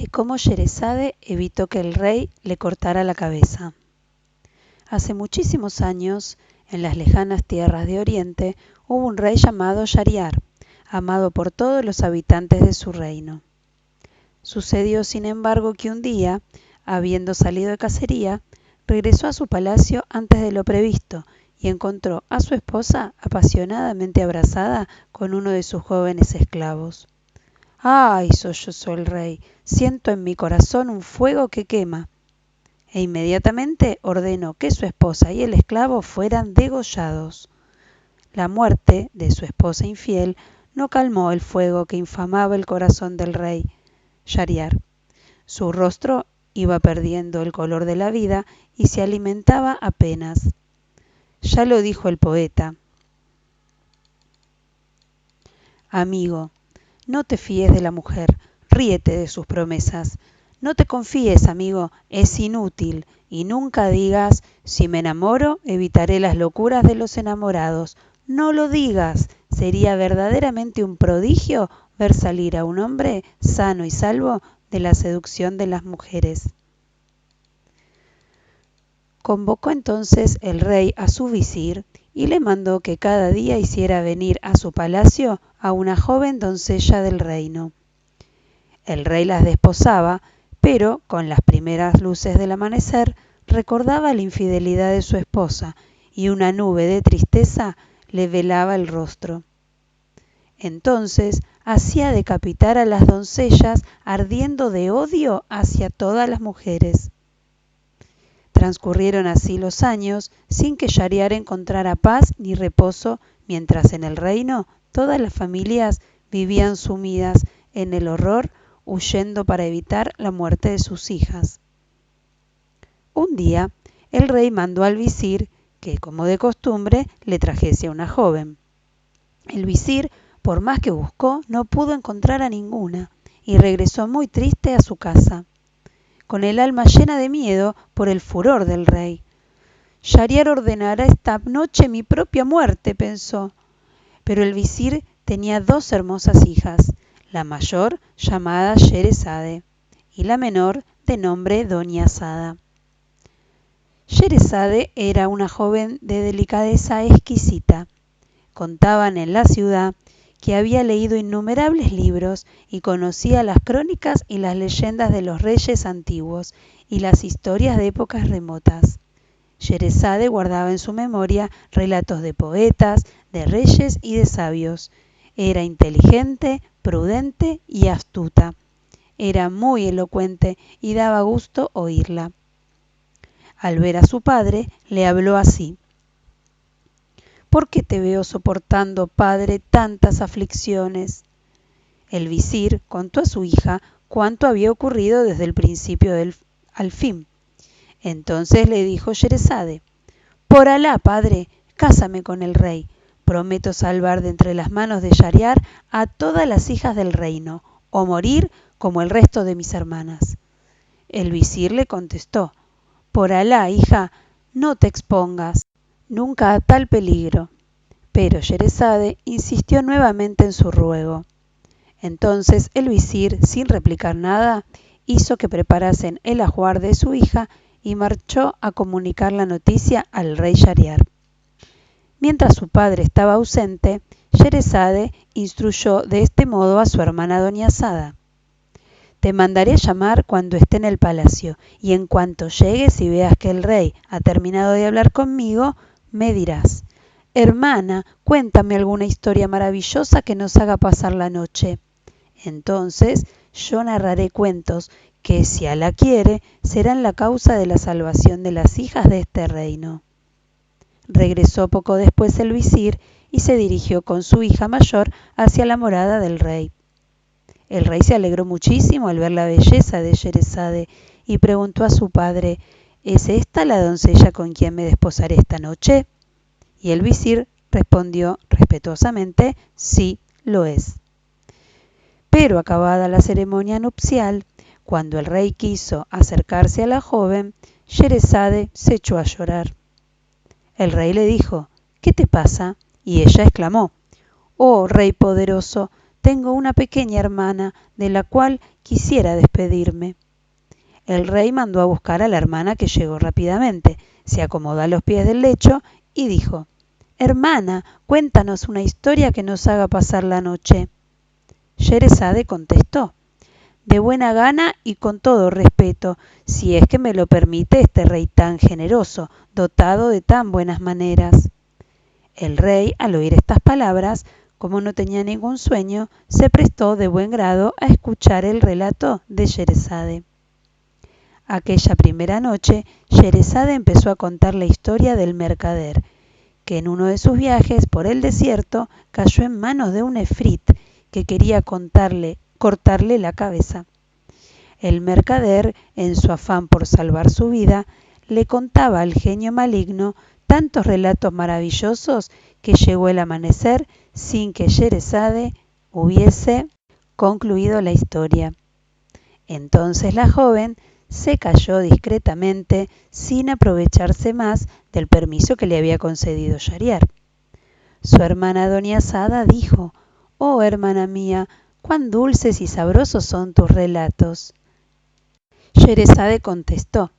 de cómo Sherezade evitó que el rey le cortara la cabeza. Hace muchísimos años, en las lejanas tierras de Oriente, hubo un rey llamado Shahriar, amado por todos los habitantes de su reino. Sucedió, sin embargo, que un día, habiendo salido de cacería, regresó a su palacio antes de lo previsto y encontró a su esposa apasionadamente abrazada con uno de sus jóvenes esclavos. ¡Ay!, sollozó el rey, siento en mi corazón un fuego que quema. E inmediatamente ordenó que su esposa y el esclavo fueran degollados. La muerte de su esposa infiel no calmó el fuego que inflamaba el corazón del rey Shahriar. Su rostro iba perdiendo el color de la vida y se alimentaba apenas. Ya lo dijo el poeta: Amigo, no te fíes de la mujer, ríete de sus promesas. No te confíes, amigo, es inútil, y nunca digas: si me enamoro, evitaré las locuras de los enamorados. No lo digas, sería verdaderamente un prodigio ver salir a un hombre sano y salvo de la seducción de las mujeres. Convocó entonces el rey a su visir y le mandó que cada día hiciera venir a su palacio a una joven doncella del reino. El rey las desposaba, pero con las primeras luces del amanecer recordaba la infidelidad de su esposa y una nube de tristeza le velaba el rostro. Entonces hacía decapitar a las doncellas ardiendo de odio hacia todas las mujeres. Transcurrieron así los años sin que Shahriar encontrara paz ni reposo, mientras en el reino todas las familias vivían sumidas en el horror, huyendo para evitar la muerte de sus hijas. Un día, el rey mandó al visir que, como de costumbre, le trajese a una joven. El visir, por más que buscó, no pudo encontrar a ninguna y regresó muy triste a su casa, con el alma llena de miedo por el furor del rey. Shahriar ordenará esta noche mi propia muerte, pensó. Pero el visir tenía dos hermosas hijas, la mayor llamada Sherezade y la menor de nombre Doña Sada. Sherezade era una joven de delicadeza exquisita. Contaban en la ciudad que había leído innumerables libros y conocía las crónicas y las leyendas de los reyes antiguos y las historias de épocas remotas. Sherezade guardaba en su memoria relatos de poetas, de reyes y de sabios. Era inteligente, prudente y astuta. Era muy elocuente y daba gusto oírla. Al ver a su padre, le habló así: ¿Por qué te veo soportando, padre, tantas aflicciones? El visir contó a su hija cuánto había ocurrido desde el principio al fin. Entonces le dijo Sherezade: Por Alá, padre, cásame con el rey. Prometo salvar de entre las manos de Shahriar a todas las hijas del reino, o morir como el resto de mis hermanas. El visir le contestó: Por Alá, hija, no te expongas nunca a tal peligro. Pero Sherezade insistió nuevamente en su ruego. Entonces el visir, sin replicar nada, hizo que preparasen el ajuar de su hija y marchó a comunicar la noticia al rey Shahriar. Mientras su padre estaba ausente, Sherezade instruyó de este modo a su hermana Doña Sada: Te mandaré llamar cuando esté en el palacio, y en cuanto llegues y veas que el rey ha terminado de hablar conmigo, me dirás: Hermana, cuéntame alguna historia maravillosa que nos haga pasar la noche. Entonces yo narraré cuentos que, si Alá quiere, serán la causa de la salvación de las hijas de este reino. Regresó poco después el visir y se dirigió con su hija mayor hacia la morada del rey. El rey se alegró muchísimo al ver la belleza de Sherezade y preguntó a su padre: ¿Es esta la doncella con quien me desposaré esta noche? Y el visir respondió respetuosamente: Sí, lo es. Pero acabada la ceremonia nupcial, cuando el rey quiso acercarse a la joven, Sherezade se echó a llorar. El rey le dijo: ¿Qué te pasa? Y ella exclamó: Oh, rey poderoso, tengo una pequeña hermana de la cual quisiera despedirme. El rey mandó a buscar a la hermana, que llegó rápidamente, se acomodó a los pies del lecho y dijo: «Hermana, cuéntanos una historia que nos haga pasar la noche». Sherezade contestó: «De buena gana y con todo respeto, si es que me lo permite este rey tan generoso, dotado de tan buenas maneras». El rey, al oír estas palabras, como no tenía ningún sueño, se prestó de buen grado a escuchar el relato de Sherezade. Aquella primera noche, Sherezade empezó a contar la historia del mercader, que en uno de sus viajes por el desierto cayó en manos de un efrit que quería cortarle la cabeza. El mercader, en su afán por salvar su vida, le contaba al genio maligno tantos relatos maravillosos que llegó el amanecer sin que Sherezade hubiese concluido la historia. Entonces la joven se calló discretamente sin aprovecharse más del permiso que le había concedido Shahriar. Su hermana Doniazada dijo: «Oh, hermana mía, cuán dulces y sabrosos son tus relatos». Sherezade contestó: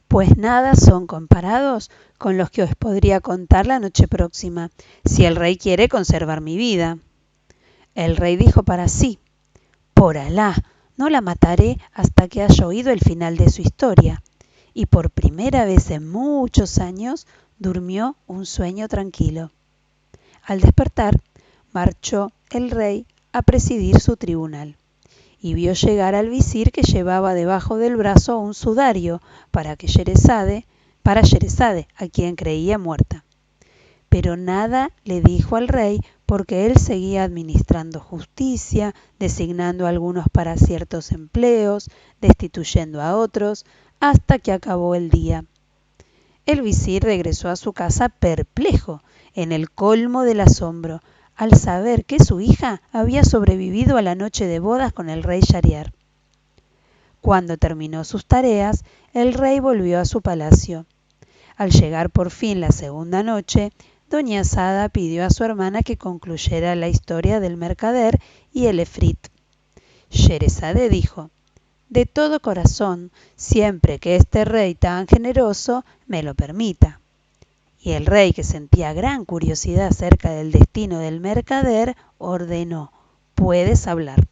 «Pues nada son comparados con los que os podría contar la noche próxima, si el rey quiere conservar mi vida». El rey dijo para sí: «Por Alá, no la mataré hasta que haya oído el final de su historia». Y por primera vez en muchos años durmió un sueño tranquilo. Al despertar, marchó el rey a presidir su tribunal y vio llegar al visir, que llevaba debajo del brazo un sudario para Sherezade, a quien creía muerta. Pero nada le dijo al rey, porque él seguía administrando justicia, designando a algunos para ciertos empleos, destituyendo a otros, hasta que acabó el día. El visir regresó a su casa perplejo, en el colmo del asombro, al saber que su hija había sobrevivido a la noche de bodas con el rey Shahriar. Cuando terminó sus tareas, el rey volvió a su palacio. Al llegar por fin la segunda noche, Doniazada pidió a su hermana que concluyera la historia del mercader y el efrit. Sherezade dijo: «De todo corazón, siempre que este rey tan generoso me lo permita». Y el rey, que sentía gran curiosidad acerca del destino del mercader, ordenó: «Puedes hablar».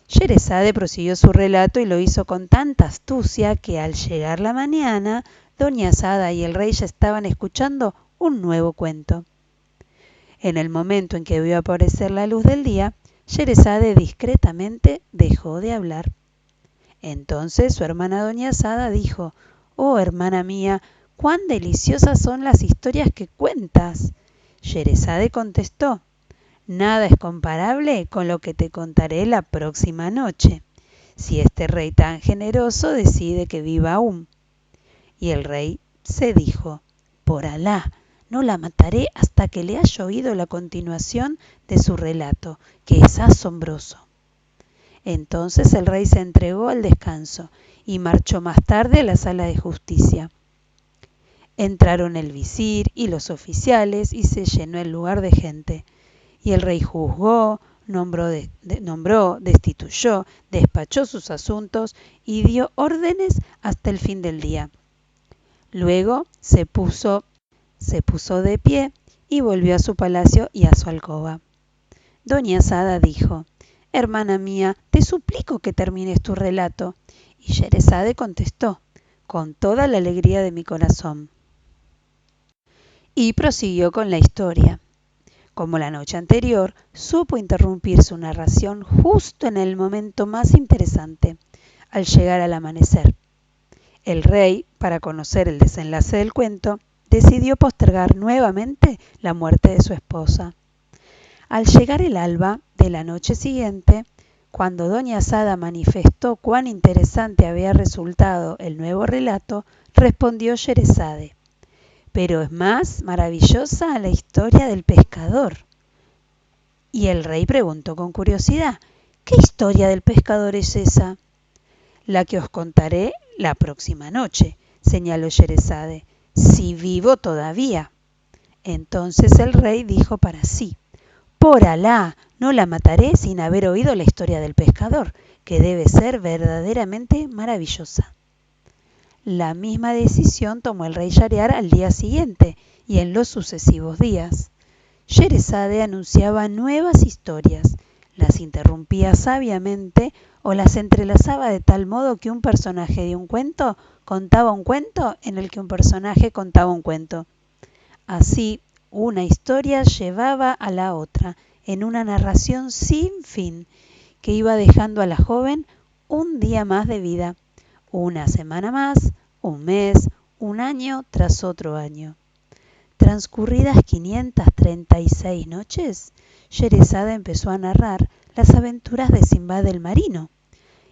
Sherezade prosiguió su relato y lo hizo con tanta astucia que, al llegar la mañana, Doniazada y el rey ya estaban escuchando un nuevo cuento. En el momento en que vio aparecer la luz del día, Sherezade discretamente dejó de hablar. Entonces su hermana Doniazada dijo: «Oh, hermana mía, cuán deliciosas son las historias que cuentas». Sherezade contestó: «Nada es comparable con lo que te contaré la próxima noche, si este rey tan generoso decide que viva aún». Y el rey se dijo: «Por Alá, no la mataré hasta que le haya oído la continuación de su relato, que es asombroso». Entonces el rey se entregó al descanso y marchó más tarde a la sala de justicia. Entraron el visir y los oficiales y se llenó el lugar de gente. Y el rey juzgó, nombró, destituyó, despachó sus asuntos y dio órdenes hasta el fin del día. Luego se puso de pie y volvió a su palacio y a su alcoba. Doniazada dijo: «Hermana mía, te suplico que termines tu relato». Y Sherezade contestó: «Con toda la alegría de mi corazón». Y prosiguió con la historia. Como la noche anterior, supo interrumpir su narración justo en el momento más interesante, al llegar al amanecer. El rey, para conocer el desenlace del cuento, decidió postergar nuevamente la muerte de su esposa. Al llegar el alba de la noche siguiente, cuando Doniazada manifestó cuán interesante había resultado el nuevo relato, respondió Sherezade: «Pero es más maravillosa la historia del pescador». Y el rey preguntó con curiosidad: «¿Qué historia del pescador es esa?». «La que os contaré la próxima noche», señaló Sherezade, «si vivo todavía». Entonces el rey dijo para sí: Por Alá, no la mataré sin haber oído la historia del pescador, que debe ser verdaderamente maravillosa. La misma decisión tomó el rey Shahriar al día siguiente y en los sucesivos días. Sherezade anunciaba nuevas historias, las interrumpía sabiamente o las entrelazaba de tal modo que un personaje de un cuento contaba un cuento en el que un personaje contaba un cuento. Así, una historia llevaba a la otra en una narración sin fin que iba dejando a la joven un día más de vida, una semana más, un mes, un año tras otro año. Transcurridas 536 noches, Sherezada empezó a narrar las aventuras de Simbad el marino,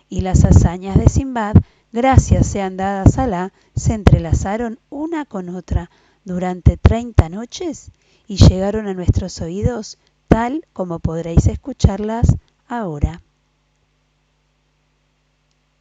y las hazañas de Simbad, gracias sean dadas a Alá, se entrelazaron una con otra durante 30 noches y llegaron a nuestros oídos tal como podréis escucharlas ahora.